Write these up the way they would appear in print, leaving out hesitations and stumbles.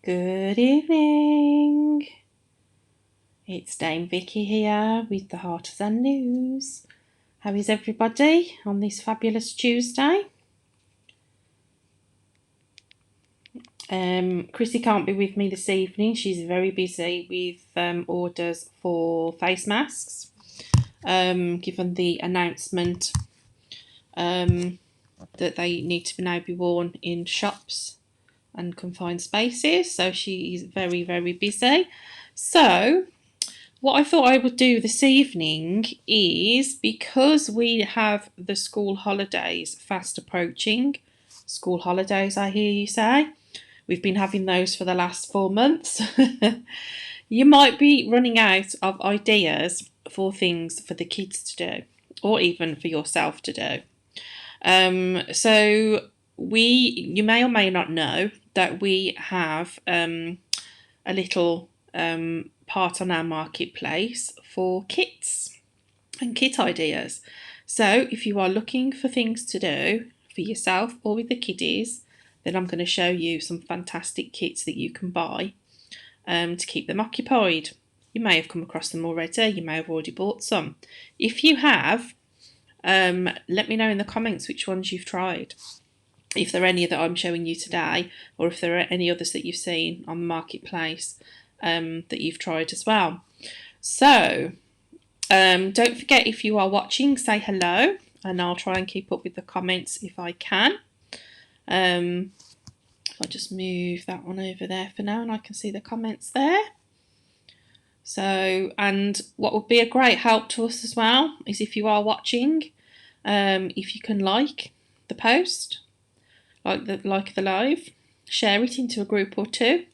Good evening. It's Dame Vicky here with the Artisan News. How is everybody on this fabulous Tuesday? Chrissy can't be with me this evening. She's very busy with orders for face masks, given the announcement that they need to now be worn in shops and confined spaces. So she is very, very busy. So what I thought I would do this evening is, because we have the school holidays fast approaching, school holidays I hear you say, we've been having those for the last 4 months, you might be running out of ideas for things for the kids to do, or even for yourself to do. So you may or may not know that we have a little part on our marketplace for kits and kit ideas. So if you are looking for things to do for yourself or with the kiddies, then I'm going to show you some fantastic kits that you can buy to keep them occupied. You may have come across them already, you may have already bought some. If you have, let me know in the comments which ones you've tried, if there are any that I'm showing you today, or if there are any others that you've seen on the marketplace that you've tried as well. So don't forget, if you are watching, say hello, and I'll try and keep up with the comments if I can. I'll just move that one over there for now and I can see the comments there. So, and what would be a great help to us as well is if you are watching, if you can like the post, like the live, share it into a group or two.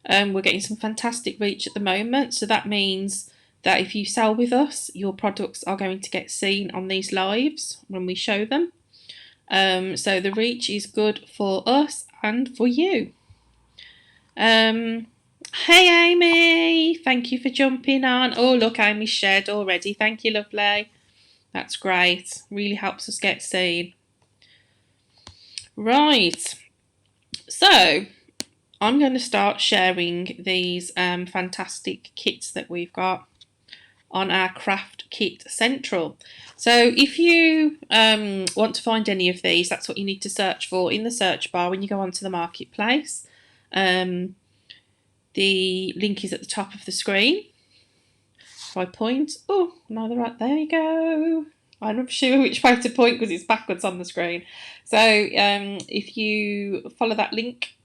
We're getting some fantastic reach at the moment, so that means that if you sell with us, your products are going to get seen on these lives when we show them. So the reach is good for us and for you. Hey Amy, thank you for jumping on. Oh look, Amy's shared already. Thank you, lovely. That's great. Really helps us get seen. Right. So I'm going to start sharing these fantastic kits that we've got on our Craft Kit Central. So if you want to find any of these, that's what you need to search for in the search bar when you go onto the marketplace. The link is at the top of the screen. If I point, oh, no, they're right, there you go. I'm not sure which way to point because it's backwards on the screen. So if you follow that link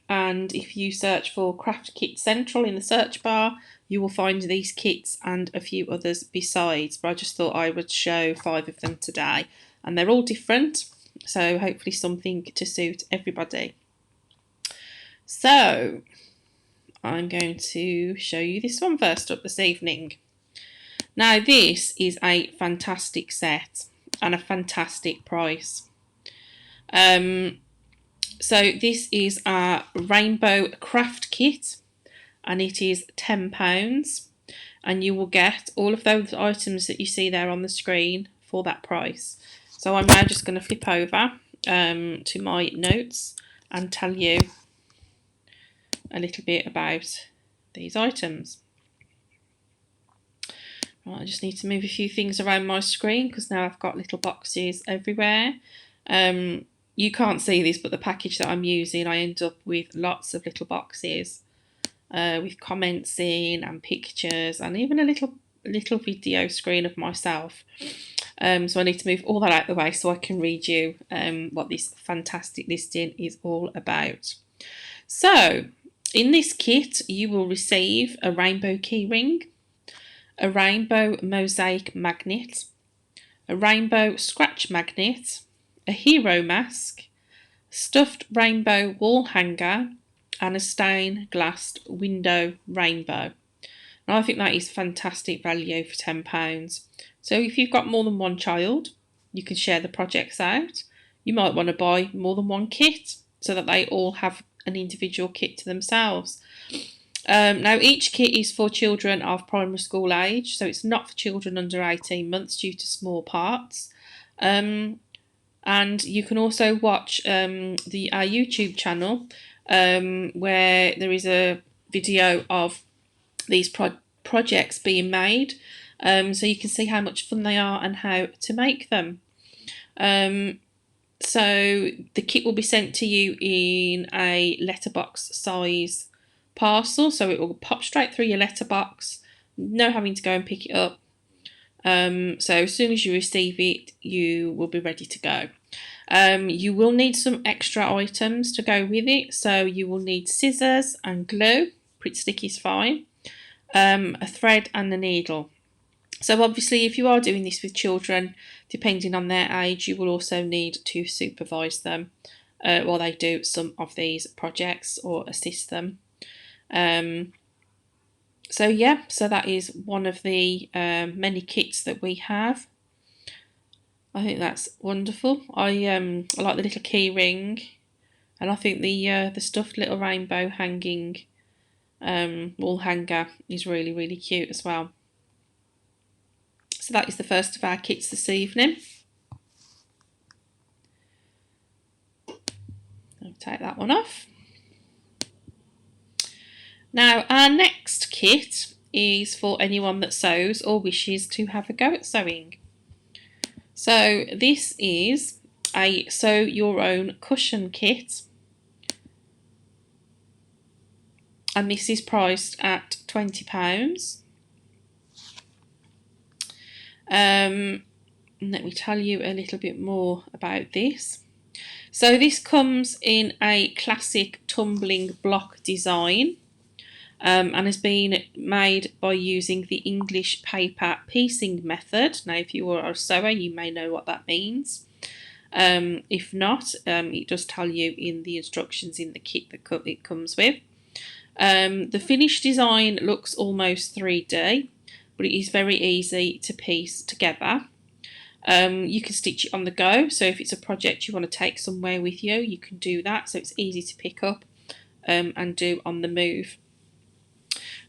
and if you search for Craft Kit Central in the search bar, you will find these kits and a few others besides. But I just thought I would show 5 of them today. And they're all different, so hopefully something to suit everybody. So I'm going to show you this one first up this evening. Now this is a fantastic set and a fantastic price. So this is our Rainbow Craft Kit and it is £10, and you will get all of those items that you see there on the screen for that price. So I'm now just going to flip over to my notes and tell you a little bit about these items. Right, I just need to move a few things around my screen because now I've got little boxes everywhere. You can't see this, but the package that I'm using, I end up with lots of little boxes with comments in and pictures and even a little video screen of myself. So I need to move all that out of the way so I can read you what this fantastic listing is all about. So in this kit, you will receive a rainbow keyring, a rainbow mosaic magnet, a rainbow scratch magnet, a hero mask, stuffed rainbow wall hanger, and a stained glass window rainbow. And I think that is fantastic value for £10. So if you've got more than one child, you can share the projects out. You might want to buy more than one kit so that they all have an individual kit to themselves. Now each kit is for children of primary school age, so it's not for children under 18 months due to small parts. And you can also watch our YouTube channel where there is a video of these projects being made, so you can see how much fun they are and how to make them. So the kit will be sent to you in a letterbox size parcel, so it will pop straight through your letterbox, no having to go and pick it up. So as soon as you receive it, you will be ready to go. You will need some extra items to go with it, so you will need scissors and glue, pretty sticky is fine, a thread and a needle. So obviously if you are doing this with children, depending on their age, you will also need to supervise them while they do some of these projects or assist them. So yeah, so that is one of the many kits that we have. I think that's wonderful. I like the little key ring, and I think the stuffed little rainbow hanging wall hanger is really, really cute as well. So that is the first of our kits this evening. I'll take that one off. Now our next kit is for anyone that sews or wishes to have a go at sewing. So this is a sew your own cushion kit, and this is priced at £20. Let me tell you a little bit more about this. So this comes in a classic tumbling block design, and has been made by using the English paper piecing method. Now if you are a sewer, you may know what that means. If not, it does tell you in the instructions in the kit that it comes with. The finished design looks almost 3D, but it is very easy to piece together. You can stitch it on the go, so if it's a project you want to take somewhere with you, you can do that, so it's easy to pick up and do on the move.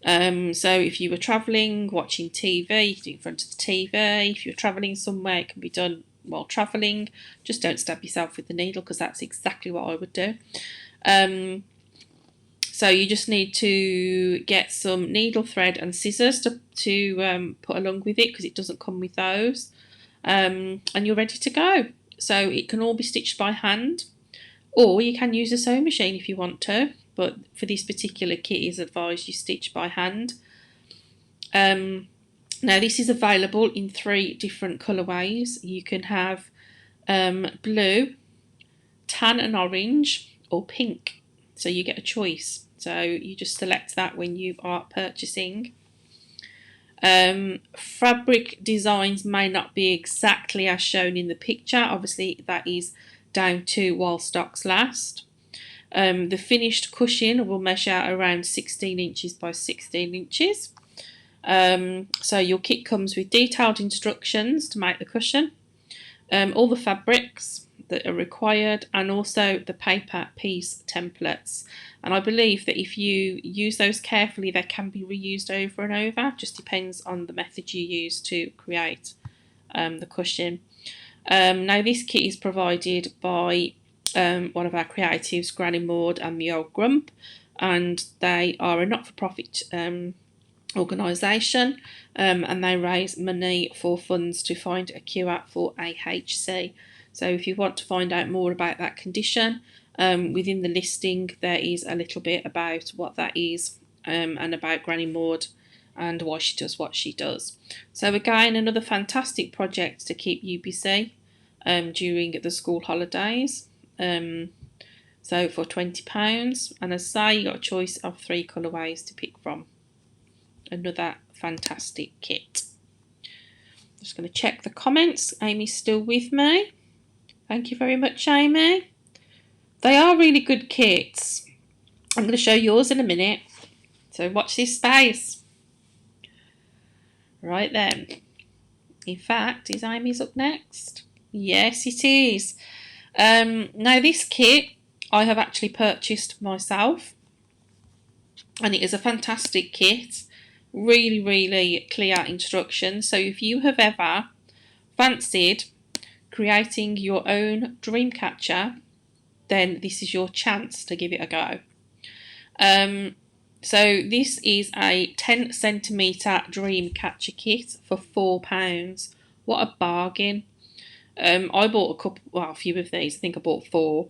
So if you were travelling, watching TV, you can do it in front of the TV. If you're travelling somewhere, it can be done while travelling. Just don't stab yourself with the needle, because that's exactly what I would do. So you just need to get some needle, thread and scissors to put along with it, because it doesn't come with those. And you're ready to go. So it can all be stitched by hand, or you can use a sewing machine if you want to, but for this particular kit it's advised you stitch by hand. Now this is available in 3 different colourways. You can have blue, tan and orange, or pink, so you get a choice. So you just select that when you are purchasing. Fabric designs may not be exactly as shown in the picture. Obviously that is down to while stocks last. The finished cushion will measure around 16 inches by 16 inches. So your kit comes with detailed instructions to make the cushion, all the fabrics that are required, and also the paper piece templates. And I believe that if you use those carefully, they can be reused over and over. Just depends on the method you use to create the cushion. Now this kit is provided by one of our creatives, Granny Maud and the Old Grump, and they are a not-for-profit organisation, and they raise money for funds to find a cure for AHC. So if you want to find out more about that condition, within the listing there is a little bit about what that is, and about Granny Maud and why she does what she does. So again, another fantastic project to keep you busy during the school holidays. So for £20, and as I say, you got a choice of 3 colourways to pick from. Another fantastic kit. Just going to check the comments. Amy's still with me. Thank you very much, Amy. They are really good kits. I'm going to show yours in a minute, so watch this space. Right then. In fact, is Amy's up next? Yes, it is. Now this kit I have actually purchased myself, and it is a fantastic kit. Really, really clear instructions. So if you have ever fancied creating your own dream catcher, then this is your chance to give it a go. So this is a 10cm dream catcher kit for £4. What a bargain. I bought a few of these. I think I bought 4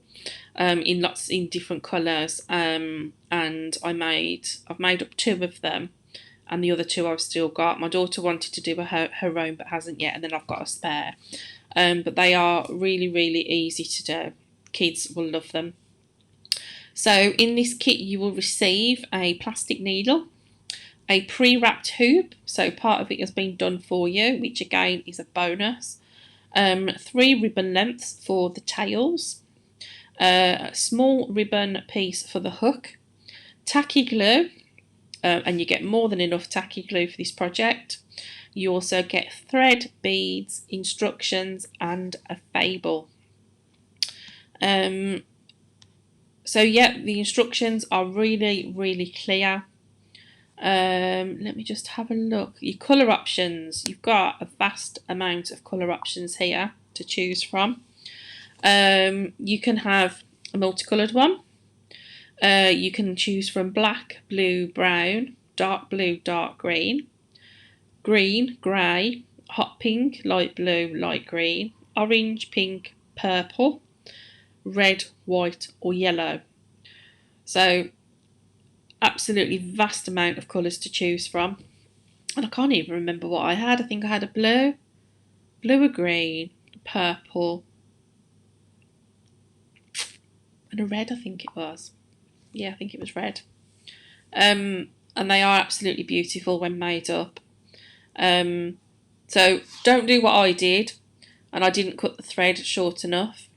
in different colours. And I've made up 2 of them, and the other 2 I've still got. My daughter wanted to do her own but hasn't yet, and then I've got a spare. But they are really, really easy to do. Kids will love them. So in this kit you will receive a plastic needle, a pre-wrapped hoop, so part of it has been done for you, which again is a bonus. 3 ribbon lengths for the tails, a small ribbon piece for the hook, tacky glue, and you get more than enough tacky glue for this project. You also get thread, beads, instructions, and a fable. So yeah, the instructions are really, really clear. Let me just have a look. Your colour options. You've got a vast amount of colour options here to choose from. You can have a multicoloured one. You can choose from black, blue, brown, dark blue, dark green, green, grey, hot pink, light blue, light green, orange, pink, purple, red, white or yellow. So absolutely vast amount of colours to choose from. And I can't even remember what I had. I think I had a blue or green, purple, and a red, I think it was. Yeah, I think it was red. And they are absolutely beautiful when made up. So don't do what I did, and I didn't cut the thread short enough.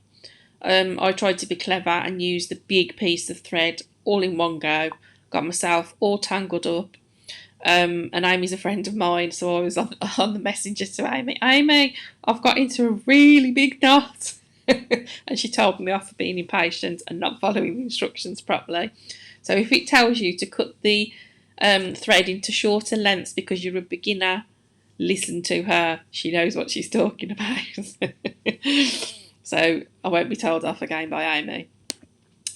I tried to be clever and use the big piece of thread all in one go. Got myself all tangled up. And Amy's a friend of mine, so I was on the messenger to Amy. Amy, I've got into a really big knot. And she told me off for being impatient and not following the instructions properly. So if it tells you to cut the thread into shorter lengths because you're a beginner, listen to her. She knows what she's talking about. So I won't be told off again by Amy.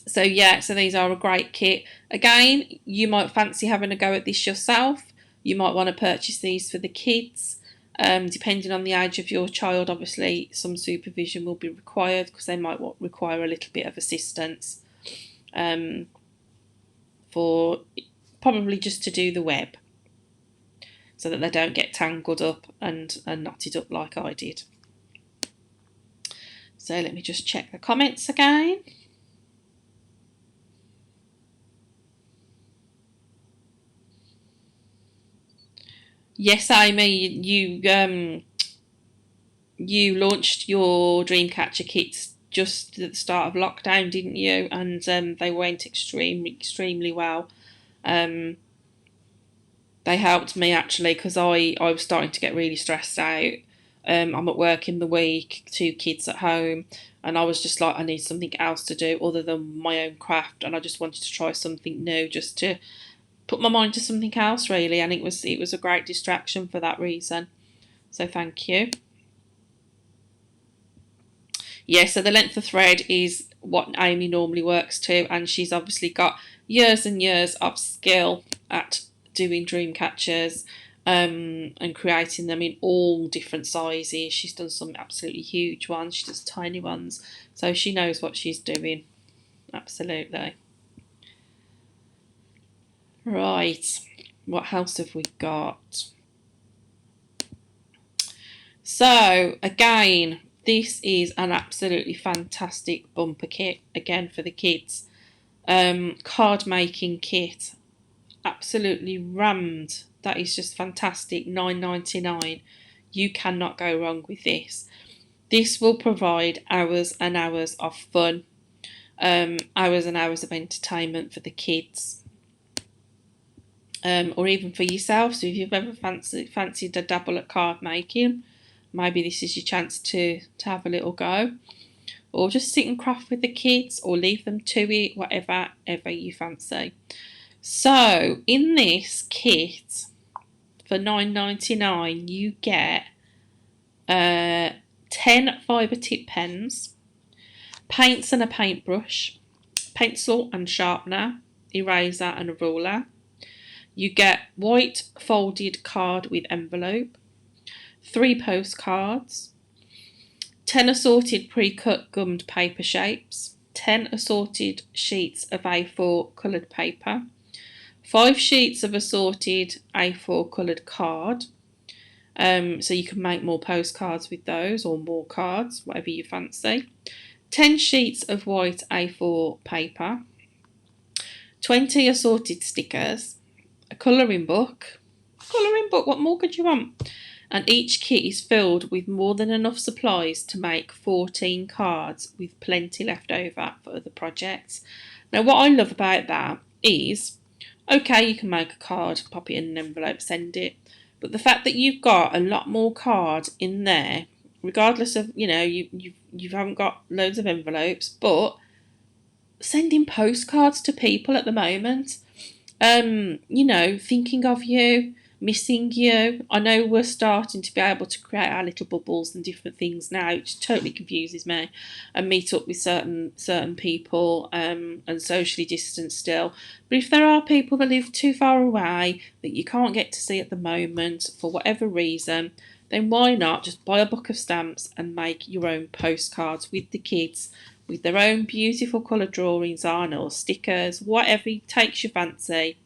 So yeah, so these are a great kit. Again, you might fancy having a go at this yourself. You might want to purchase these for the kids. Depending on the age of your child, obviously some supervision will be required because they might require a little bit of assistance for probably just to do the web so that they don't get tangled up and knotted up like I did. So let me just check the comments again. Yes, Amy, you launched your Dreamcatcher kits just at the start of lockdown, didn't you? And they went extremely well. They helped me actually because I was starting to get really stressed out. I'm at work in the week, 2 kids at home, and I was just like, I need something else to do other than my own craft, and I just wanted to try something new just to put my mind to something else really, and it was a great distraction for that reason. So thank you. Yeah, so the length of thread is what Amy normally works to, and she's obviously got years and years of skill at doing dream catchers and creating them in all different sizes. She's done some absolutely huge ones, she does tiny ones, so she knows what she's doing. Absolutely. Right, what else have we got? So again, this is an absolutely fantastic bumper kit, again for the kids. Card making kit, absolutely rammed. That is just fantastic. $9.99. You cannot go wrong with this. This will provide hours and hours of fun, hours and hours of entertainment for the kids. Or even for yourself. So if you've ever fancied a dabble at card making, maybe this is your chance to have a little go. Or just sit and craft with the kids, or leave them to it, whatever you fancy. So in this kit for $9.99 you get 10 fibre tip pens, paints and a paintbrush, pencil and sharpener, eraser and a ruler. You get white folded card with envelope, 3 postcards, 10 assorted pre-cut gummed paper shapes, 10 assorted sheets of A4 coloured paper, 5 sheets of assorted A4 coloured card. So you can make more postcards with those, or more cards, whatever you fancy. 10 sheets of white A4 paper, 20 assorted stickers, a colouring book. What more could you want? And each kit is filled with more than enough supplies to make 14 cards with plenty left over for other projects. Now, what I love about that is, okay, you can make a card, pop it in an envelope, send it. But the fact that you've got a lot more cards in there, regardless of, you haven't got loads of envelopes, but sending postcards to people at the moment, thinking of you, missing you. I know we're starting to be able to create our little bubbles and different things now, which totally confuses me, and meet up with certain people and socially distance still. But if there are people that live too far away that you can't get to see at the moment for whatever reason, then why not just buy a book of stamps and make your own postcards with the kids, with their own beautiful colour drawings on, or stickers, whatever takes your fancy.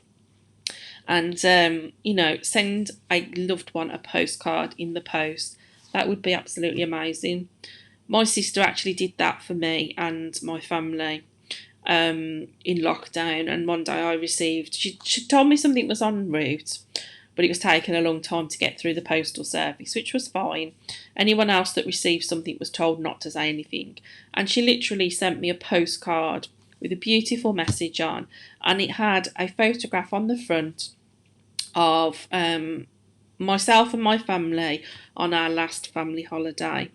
And, send a loved one a postcard in the post. That would be absolutely amazing. My sister actually did that for me and my family in lockdown. And one day I received, she told me something was en route, but it was taking a long time to get through the postal service, which was fine. Anyone else that received something was told not to say anything. And she literally sent me a postcard with a beautiful message on, and it had a photograph on the front of myself and my family on our last family holiday.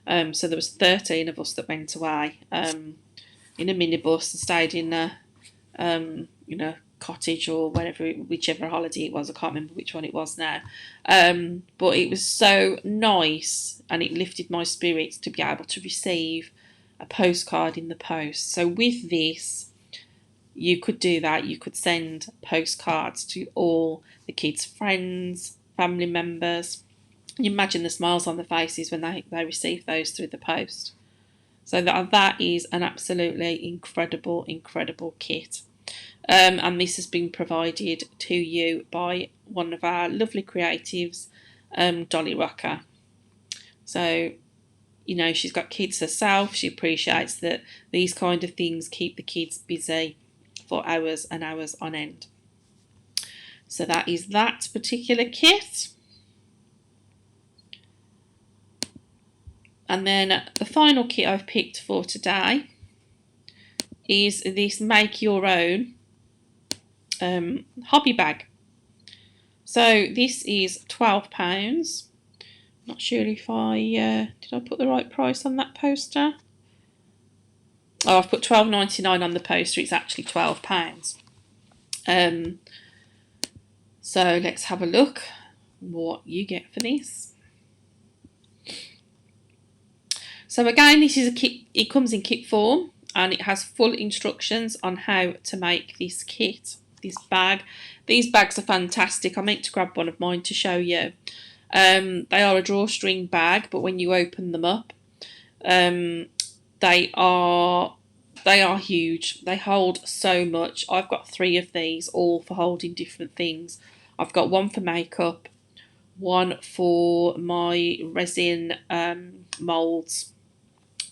So there was 13 of us that went away in a minibus and stayed in a cottage or whichever holiday it was. I can't remember which one it was now. But it was so nice, and it lifted my spirits to be able to receive a postcard in the post. So with this, you could do that. You could send postcards to all the kids' friends, family members. You imagine the smiles on the faces when they receive those through the post. So that is an absolutely incredible kit. And this has been provided to you by one of our lovely creatives, Dolly Rocker. So, she's got kids herself. She appreciates that these kind of things keep the kids busy for hours and hours on end. So that is that particular kit. And then the final kit I've picked for today is this Make Your Own hobby bag. So this is £12. Not sure if did I put the right price on that poster? Oh, I've put £12.99 on the poster. It's actually £12. So let's have a look what you get for this. So again, this is a kit. It comes in kit form, and it has full instructions on how to make this kit, this bag. These bags are fantastic. I meant to grab one of mine to show you. They are a drawstring bag, but when you open them up, they are huge. They hold so much. I've got 3 of these, all for holding different things. I've got one for makeup, one for my resin moulds,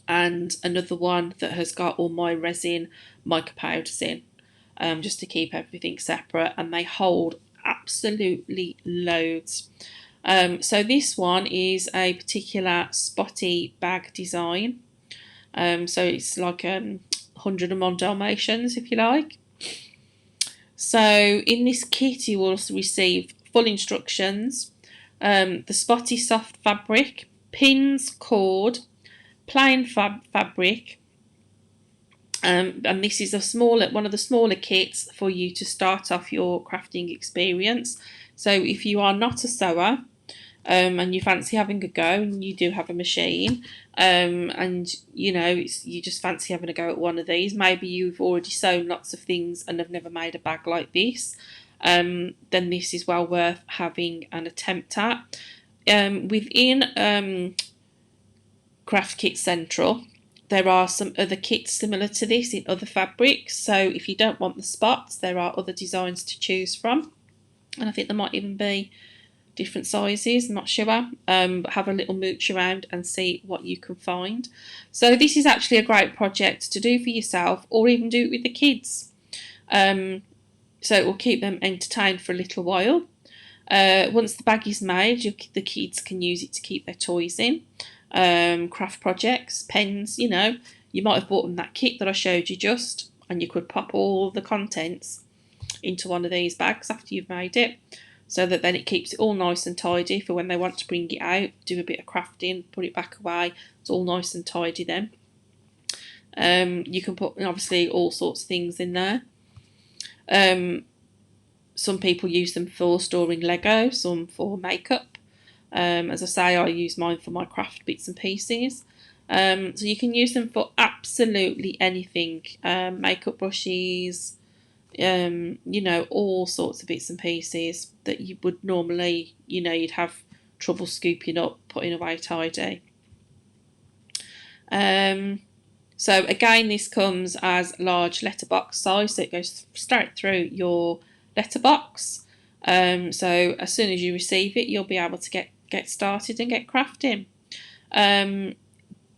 and another one that has got all my resin mica powders in, just to keep everything separate, and they hold absolutely loads. So this one is a particular spotty bag design. So it's like 101 Dalmatians, if you like. So in this kit, you will also receive full instructions, the spotty soft fabric, pins, cord, plain fabric, and this is one of the smaller kits for you to start off your crafting experience. So if you are not a sewer, and you fancy having a go, and you do have a machine, and you just fancy having a go at one of these. Maybe you've already sewn lots of things and have never made a bag like this. Then this is well worth having an attempt at. Within Craft Kit Central, there are some other kits similar to this in other fabrics. So if you don't want the spots, there are other designs to choose from. And I think there might even be different sizes, I'm not sure. But have a little mooch around and see what you can find. So this is actually a great project to do for yourself, or even do it with the kids. So it will keep them entertained for a little while. Once the bag is made, the kids can use it to keep their toys in. Craft projects, pens, you might have bought them that kit that I showed you just, and you could pop all the contents into one of these bags after you've made it, so that then it keeps it all nice and tidy for when they want to bring it out, do a bit of crafting, put it back away. It's all nice and tidy then. You can put obviously all sorts of things in there. Some people use them for storing Lego, some for makeup. As I say, I use mine for my craft bits and pieces. So you can use them for absolutely anything. Makeup brushes, all sorts of bits and pieces that you would normally, you'd have trouble scooping up, putting away tidy. So again, this comes as large letterbox size, so it goes straight through your letterbox. So as soon as you receive it, you'll be able to get started and get crafting.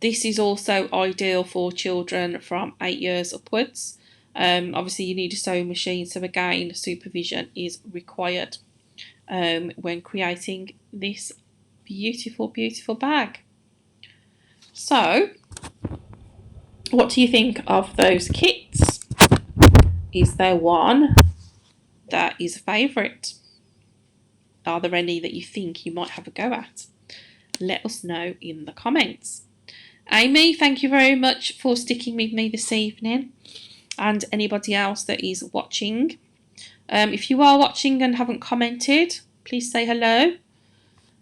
This is also ideal for children from 8 years upwards. Obviously you need a sewing machine, so again supervision is required when creating this beautiful bag. So what do you think of those kits? Is there one that is a favourite? Are there any that you think you might have a go at? Let us know in the comments. Amy, thank you very much for sticking with me this evening, and anybody else that is watching. If you are watching and haven't commented, please say hello.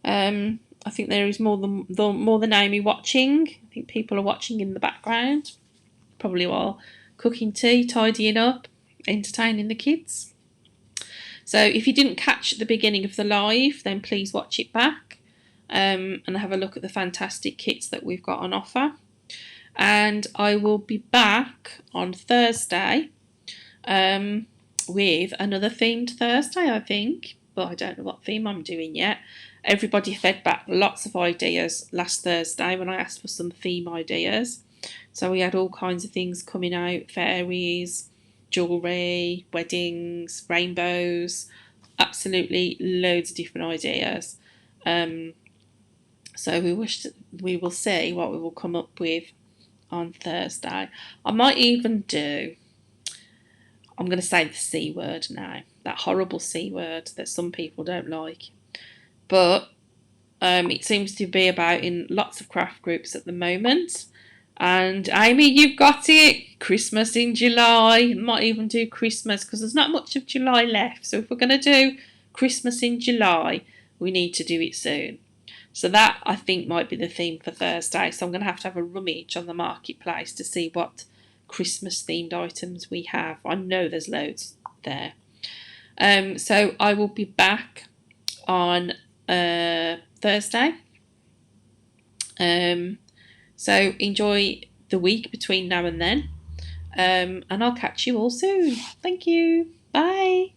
I think there is more than Amy watching. I think people are watching in the background, probably while cooking tea, tidying up, entertaining the kids. So if you didn't catch the beginning of the live, then please watch it back and have a look at the fantastic kits that we've got on offer. And I will be back on Thursday with another themed Thursday, I think. But I don't know what theme I'm doing yet. Everybody fed back lots of ideas last Thursday when I asked for some theme ideas. So we had all kinds of things coming out, fairies, jewellery, weddings, rainbows, absolutely loads of different ideas. So we will see what we will come up with on Thursday. I might even do, I'm going to say the C word now, that horrible C word that some people don't like. But it seems to be about in lots of craft groups at the moment. And Amy, you've got it. Christmas in July. Might even do Christmas because there's not much of July left. So if we're going to do Christmas in July, we need to do it soon. So that, I think, might be the theme for Thursday. So I'm going to have a rummage on the marketplace to see what Christmas themed items we have. I know there's loads there. So I will be back on Thursday. So enjoy the week between now and then. And I'll catch you all soon. Thank you. Bye.